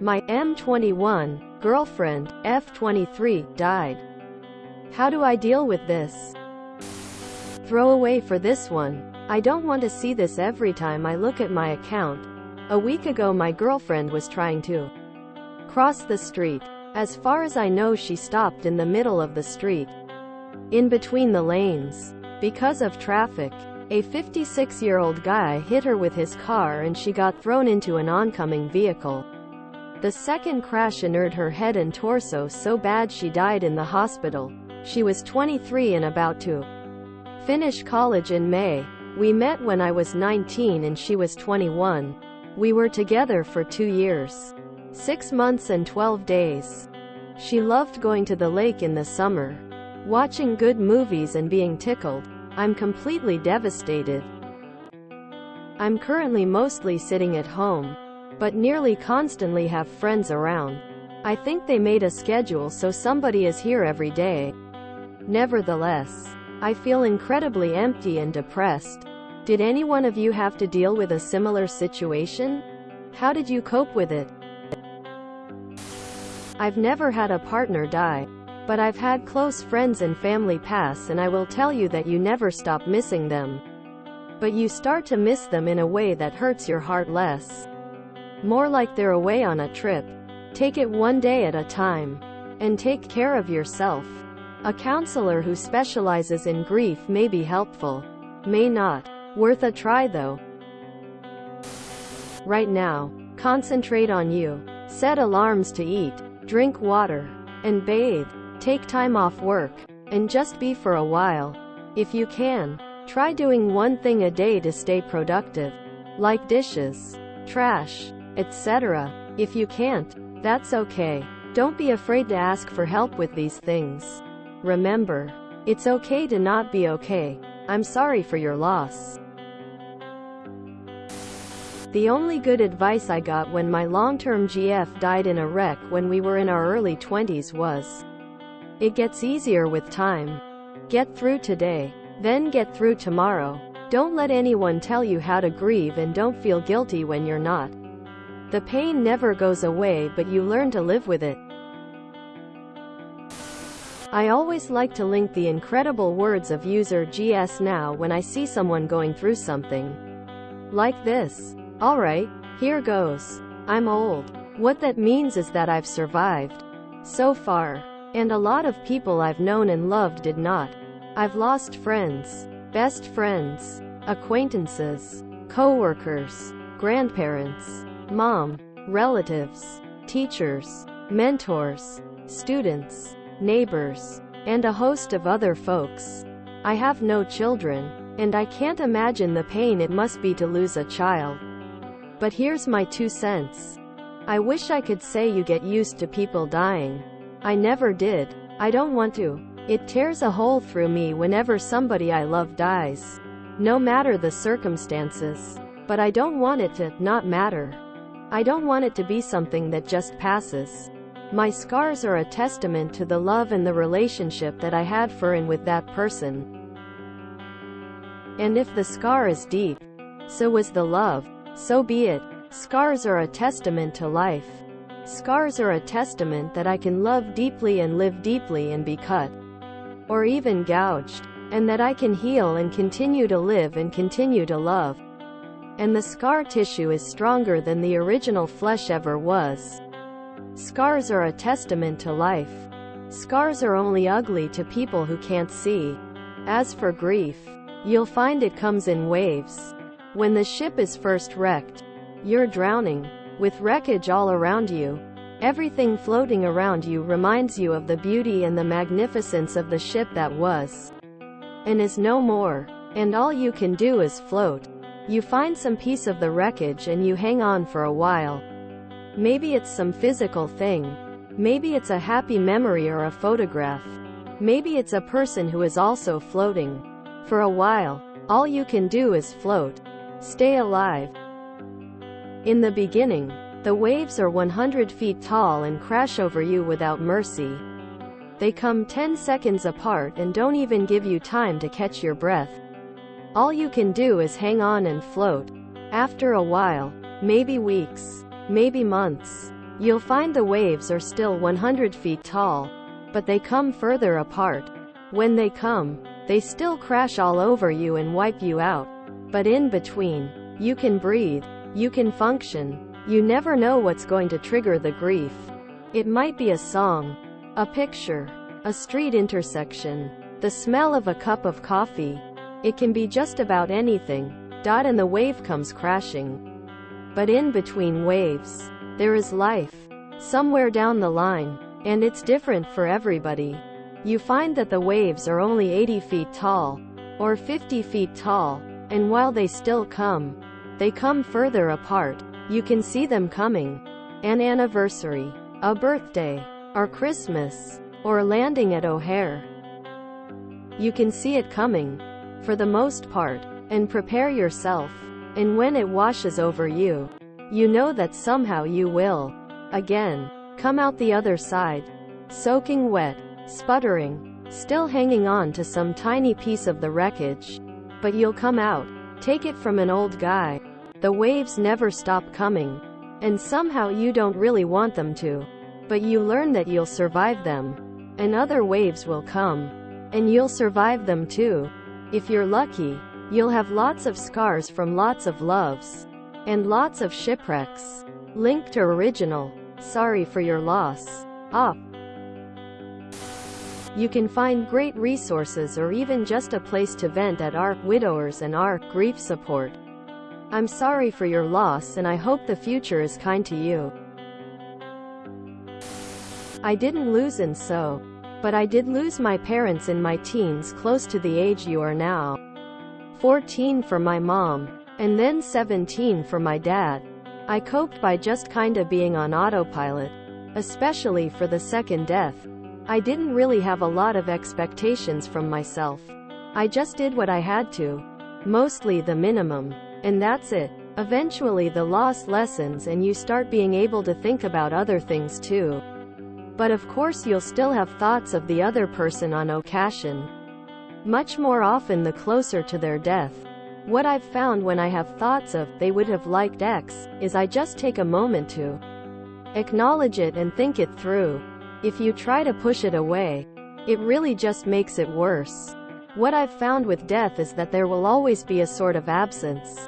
My M21 girlfriend, f23, died. How do I deal with this? Throw away for this one. I don't want to see this every time I look at my account. A week ago my girlfriend was trying to cross the street. As far as I know she stopped in the middle of the street, in between the lanes. Because of traffic, a 56-year-old guy hit her with his car and she got thrown into an oncoming vehicle. The second crash injured her head and torso so bad she died in the hospital. She was 23 and about to finish college in May. We met when I was 19 and she was 21. We were together for 2 years, 6 months and 12 days. She loved going to the lake in the summer, watching good movies and being tickled. I'm completely devastated. I'm currently mostly sitting at home, but nearly constantly have friends around. I think they made a schedule so somebody is here every day. Nevertheless, I feel incredibly empty and depressed. Did any one of you have to deal with a similar situation? How did you cope with it? I've never had a partner die, but I've had close friends and family pass, and I will tell you that you never stop missing them. But you start to miss them in a way that hurts your heart less. More like they're away on a trip. Take it one day at a time. And take care of yourself. A counselor who specializes in grief may be helpful. May not. Worth a try though. Right now, concentrate on you. Set alarms to eat, drink water, and bathe. Take time off work, and just be for a while. If you can, try doing one thing a day to stay productive. Like dishes, trash, etc. If you can't, that's okay. Don't be afraid to ask for help with these things. Remember, it's okay to not be okay. I'm sorry for your loss. The only good advice I got when my long-term GF died in a wreck when we were in our early 20s was, it gets easier with time. Get through today, then get through tomorrow. Don't let anyone tell you how to grieve, and don't feel guilty when you're not. The pain never goes away, but you learn to live with it. I always like to link the incredible words of user GS Now when I see someone going through something like this. Alright, here goes. I'm old. What that means is that I've survived. So far. And a lot of people I've known and loved did not. I've lost friends, best friends, acquaintances, co-workers, grandparents, mom, relatives, teachers, mentors, students, neighbors, and a host of other folks. I have no children, and I can't imagine the pain it must be to lose a child. But here's my 2 cents. I wish I could say you get used to people dying. I never did. I don't want to. It tears a hole through me whenever somebody I love dies. No matter the circumstances. But I don't want it to not matter. I don't want it to be something that just passes. My scars are a testament to the love and the relationship that I had for and with that person. And if the scar is deep, so was the love. So be it. Scars are a testament to life. Scars are a testament that I can love deeply and live deeply and be cut, or even gouged, and that I can heal and continue to live and continue to love. And the scar tissue is stronger than the original flesh ever was. Scars are a testament to life. Scars are only ugly to people who can't see. As for grief, you'll find it comes in waves. When the ship is first wrecked, you're drowning, with wreckage all around you. Everything floating around you reminds you of the beauty and the magnificence of the ship that was, and is no more. And all you can do is float. You find some piece of the wreckage and you hang on for a while. Maybe it's some physical thing. Maybe it's a happy memory or a photograph. Maybe it's a person who is also floating. For a while, all you can do is float. Stay alive. In the beginning, the waves are 100 feet tall and crash over you without mercy. They come 10 seconds apart and don't even give you time to catch your breath. All you can do is hang on and float. After a while, maybe weeks, maybe months, You'll find the waves are still 100 feet tall, but they come further apart. When they come, they still crash all over you and wipe you out. But in between, you can breathe, you can function. You never know what's going to trigger the grief. It might be a song, a picture, a street intersection, the smell of a cup of coffee. It can be just about anything. And the wave comes crashing. But in between waves, there is life. Somewhere down the line. And it's different for everybody. You find that the waves are only 80 feet tall, or 50 feet tall, and while they still come, they come further apart. You can see them coming. An anniversary, a birthday, or Christmas, or landing at O'Hare. You can see it coming, for the most part, and prepare yourself. And when it washes over you, you know that somehow you will, again, come out the other side, soaking wet, sputtering, still hanging on to some tiny piece of the wreckage. But you'll come out. Take it from an old guy. The waves never stop coming. And somehow you don't really want them to. But you learn that you'll survive them. And other waves will come. And you'll survive them too. If you're lucky, you'll have lots of scars from lots of loves. And lots of shipwrecks. Link to original. Sorry for your loss. Op. You can find great resources or even just a place to vent at our widowers and our grief support. I'm sorry for your loss and I hope the future is kind to you. I didn't lose and so, but I did lose my parents in my teens, close to the age you are now. 14 for my mom, and then 17 for my dad. I coped by just kinda being on autopilot, especially for the second death. I didn't really have a lot of expectations from myself. I just did what I had to. Mostly the minimum. And that's it. Eventually the loss lessens and you start being able to think about other things too. But of course you'll still have thoughts of the other person on occasion. Much more often the closer to their death. What I've found when I have thoughts of, they would have liked X, is I just take a moment to acknowledge it and think it through. If you try to push it away, it really just makes it worse. What I've found with death is that there will always be a sort of absence.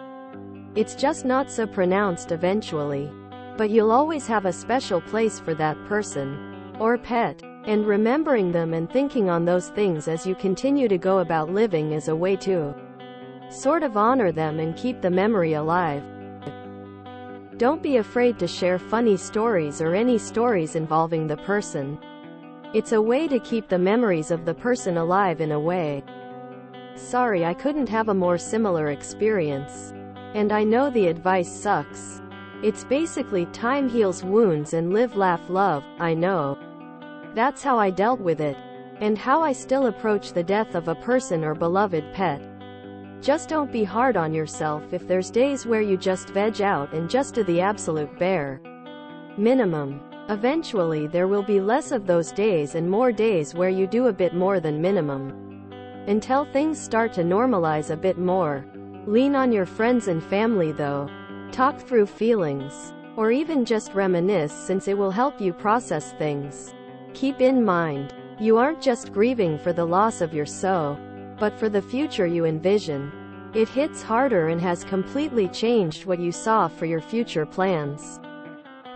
It's just not so pronounced eventually. But you'll always have a special place for that person, or pet. And remembering them and thinking on those things as you continue to go about living is a way to sort of honor them and keep the memory alive. Don't be afraid to share funny stories or any stories involving the person. It's a way to keep the memories of the person alive in a way. Sorry I couldn't have a more similar experience. And I know the advice sucks. It's basically time heals wounds and live, laugh, love. I know. That's how I dealt with it. And how I still approach the death of a person or beloved pet. Just don't be hard on yourself if there's days where you just veg out and just do the absolute bare minimum. Eventually there will be less of those days and more days where you do a bit more than minimum. Until things start to normalize a bit more. Lean on your friends and family though. Talk through feelings. Or even just reminisce, since it will help you process things. Keep in mind, you aren't just grieving for the loss of your soul, but for the future you envision. It hits harder and has completely changed what you saw for your future plans.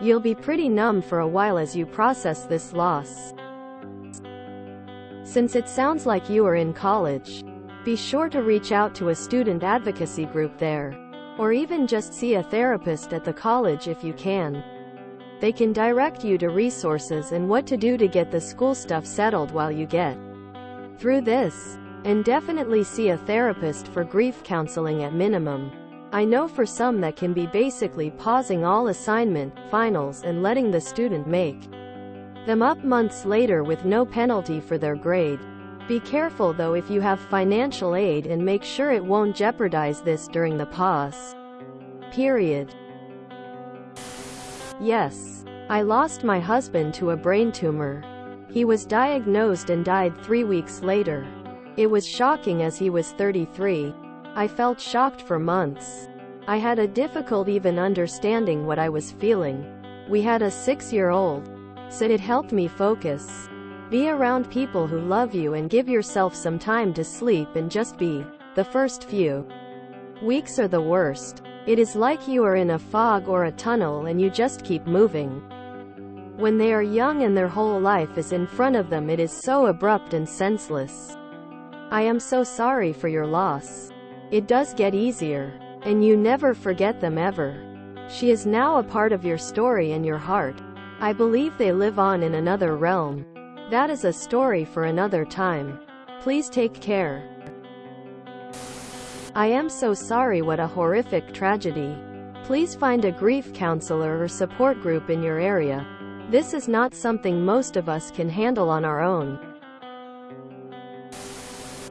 You'll be pretty numb for a while as you process this loss. Since it sounds like you are in college, be sure to reach out to a student advocacy group there, or even just see a therapist at the college if you can. They can direct you to resources and what to do to get the school stuff settled while you get through this. And definitely see a therapist for grief counseling at minimum. I know for some that can be basically pausing all assignment, finals and letting the student make them up months later with no penalty for their grade. Be careful though if you have financial aid, and make sure it won't jeopardize this during the pause period. Yes, I lost my husband to a brain tumor. He was diagnosed and died 3 weeks later. It was shocking as he was 33. I felt shocked for months. I had a difficult even understanding what I was feeling. We had a 6-year-old. So it helped me focus. Be around people who love you and give yourself some time to sleep and just be. The first few weeks are the worst. It is like you are in a fog or a tunnel and you just keep moving. When they are young and their whole life is in front of them, it is so abrupt and senseless. I am so sorry for your loss. It does get easier. And you never forget them ever. She is now a part of your story and your heart. I believe they live on in another realm. That is a story for another time. Please take care. I am so sorry. What a horrific tragedy. Please find a grief counselor or support group in your area. This is not something most of us can handle on our own.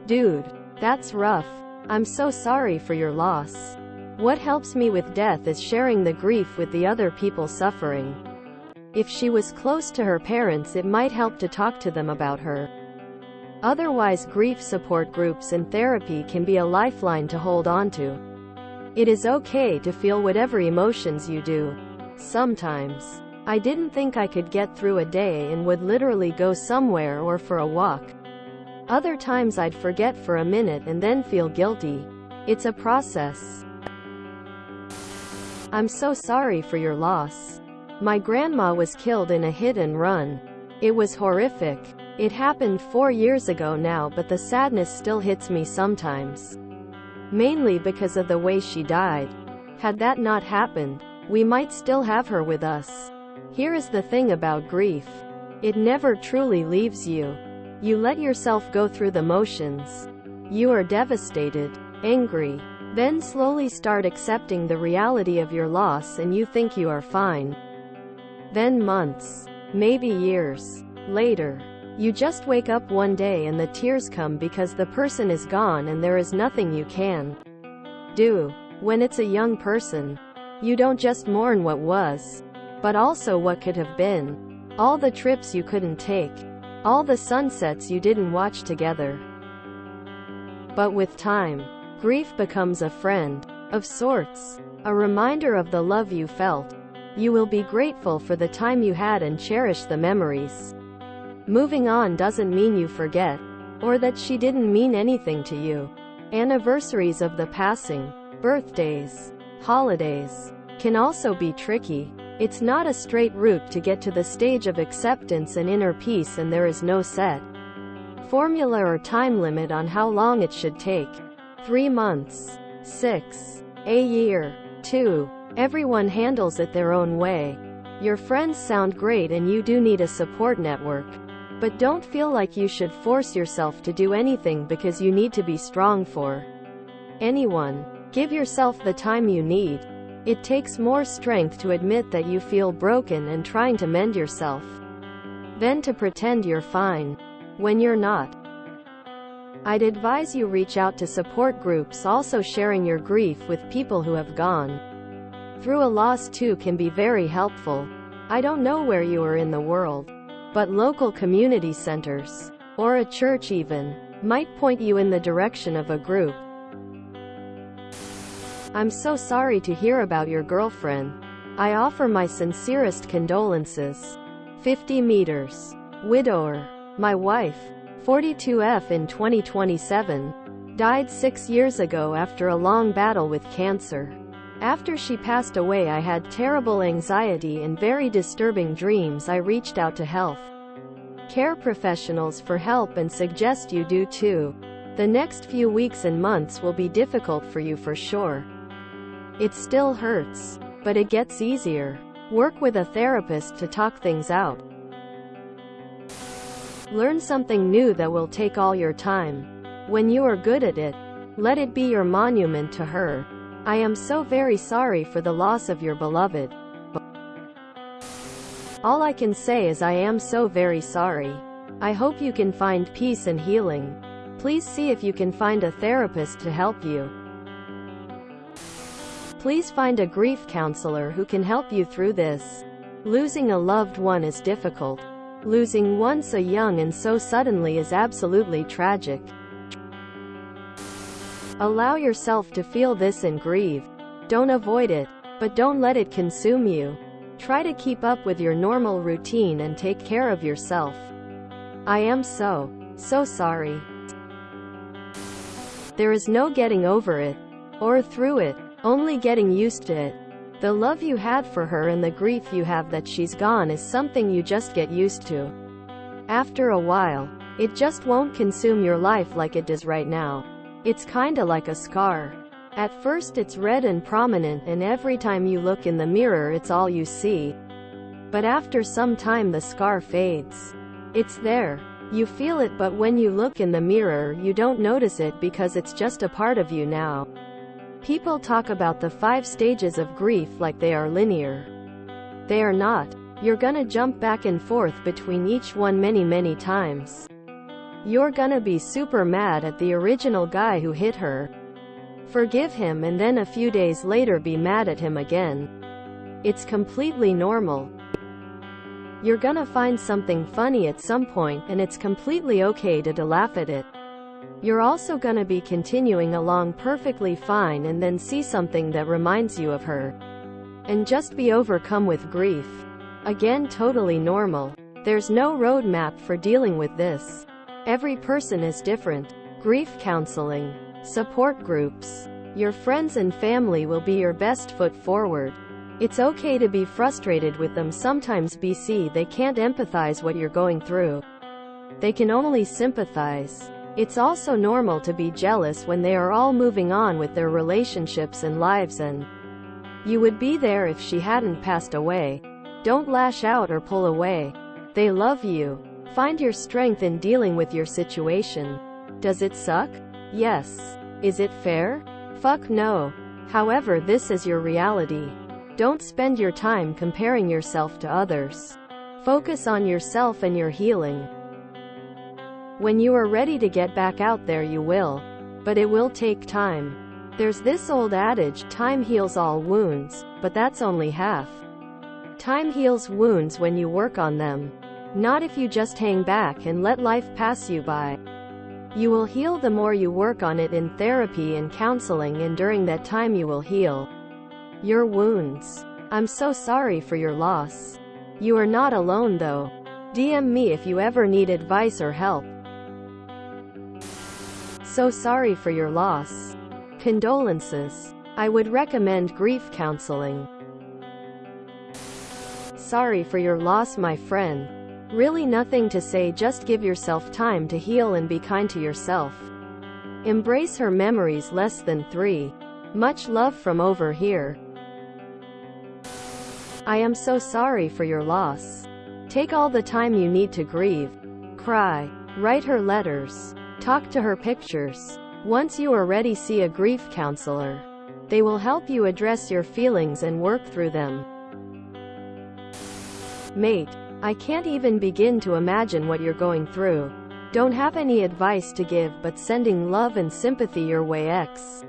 Dude, that's rough. I'm so sorry for your loss. What helps me with death is sharing the grief with the other people suffering. If she was close to her parents, it might help to talk to them about her. Otherwise, grief support groups and therapy can be a lifeline to hold on to. It is okay to feel whatever emotions you do. Sometimes, I didn't think I could get through a day and would literally go somewhere or for a walk. Other times I'd forget for a minute and then feel guilty. It's a process. I'm so sorry for your loss. My grandma was killed in a hit and run. It was horrific. It happened 4 years ago now, but the sadness still hits me sometimes. Mainly because of the way she died. Had that not happened, we might still have her with us. Here is the thing about grief. It never truly leaves you. You let yourself go through the motions. You are devastated, angry, then slowly start accepting the reality of your loss and you think you are fine. Then months, maybe years later, you just wake up one day and the tears come because the person is gone and there is nothing you can do. When it's a young person, you don't just mourn what was, but also what could have been. All the trips you couldn't take. All the sunsets you didn't watch together. But with time, grief becomes a friend, of sorts. A reminder of the love you felt. You will be grateful for the time you had and cherish the memories. Moving on doesn't mean you forget, or that she didn't mean anything to you. Anniversaries of the passing, birthdays, holidays, can also be tricky. It's not a straight route to get to the stage of acceptance and inner peace, and there is no set formula or time limit on how long it should take. 3 months, 6, a year, 2. Everyone handles it their own way. Your friends sound great and you do need a support network. But don't feel like you should force yourself to do anything because you need to be strong for anyone. Give yourself the time you need. It takes more strength to admit that you feel broken and trying to mend yourself than to pretend you're fine when you're not. I'd advise you reach out to support groups. Also, sharing your grief with people who have gone through a loss too can be very helpful. I don't know where you are in the world, but local community centers, or a church even, might point you in the direction of a group. I'm so sorry to hear about your girlfriend. I offer my sincerest condolences. 50 meters. Widower. My wife, 42F in 2027, died 6 years ago after a long battle with cancer. After she passed away, I had terrible anxiety and very disturbing dreams. I reached out to health care professionals for help and suggest you do too. The next few weeks and months will be difficult for you for sure. It still hurts, but it gets easier. Work with a therapist to talk things out. Learn something new that will take all your time. When you are good at it, let it be your monument to her. I am so very sorry for the loss of your beloved. All I can say is I am so very sorry. I hope you can find peace and healing. Please see if you can find a therapist to help you. Please find a grief counselor who can help you through this. Losing a loved one is difficult. Losing one so young and so suddenly is absolutely tragic. Allow yourself to feel this and grieve. Don't avoid it, but don't let it consume you. Try to keep up with your normal routine and take care of yourself. I am so sorry. There is no getting over it, or through it, only getting used to it. The love you had for her and the grief you have that she's gone is something you just get used to. After a while, it just won't consume your life like it does right now. It's kinda like a scar. At first it's red and prominent, and every time you look in the mirror it's all you see. But after some time the scar fades. It's there. You feel it, but when you look in the mirror you don't notice it because it's just a part of you now. People talk about the 5 stages of grief like they are linear. They are not. You're gonna jump back and forth between each one many times. You're gonna be super mad at the original guy who hit her. Forgive him and then a few days later be mad at him again. It's completely normal. You're gonna find something funny at some point, and it's completely okay to laugh at it. You're also gonna be continuing along perfectly fine and then see something that reminds you of her, and just be overcome with grief. Again, totally normal. There's no roadmap for dealing with this. Every person is different. Grief counseling, support groups, your friends and family will be your best foot forward. It's okay to be frustrated with them sometimes. They can't empathize what you're going through. They can only sympathize. It's also normal to be jealous when they are all moving on with their relationships and lives, and you would be there if she hadn't passed away. Don't lash out or pull away. They love you. Find your strength in dealing with your situation. Does it suck? Yes. Is it fair? Fuck no. However, this is your reality. Don't spend your time comparing yourself to others. Focus on yourself and your healing. When you are ready to get back out there, you will. But it will take time. There's this old adage, time heals all wounds, but that's only half. Time heals wounds when you work on them, not if you just hang back and let life pass you by. You will heal the more you work on it in therapy and counseling, and during that time you will heal your wounds. I'm so sorry for your loss. You are not alone though. DM me if you ever need advice or help. So sorry for your loss. Condolences. I would recommend grief counseling. Sorry for your loss, my friend. Really nothing to say, just give yourself time to heal and be kind to yourself. Embrace her memories. Less than 3. Much love from over here. I am so sorry for your loss. Take all the time you need to grieve. Cry. Write her letters. Talk to her pictures. Once you are ready, see a grief counselor. They will help you address your feelings and work through them. Mate, I can't even begin to imagine what you're going through. Don't have any advice to give, but sending love and sympathy your way. X.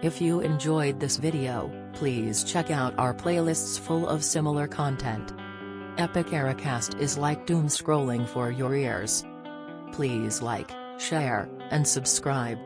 If you enjoyed this video, please check out our playlists full of similar content. Epic Ericast is like doom scrolling for your ears. Please like, share, and subscribe.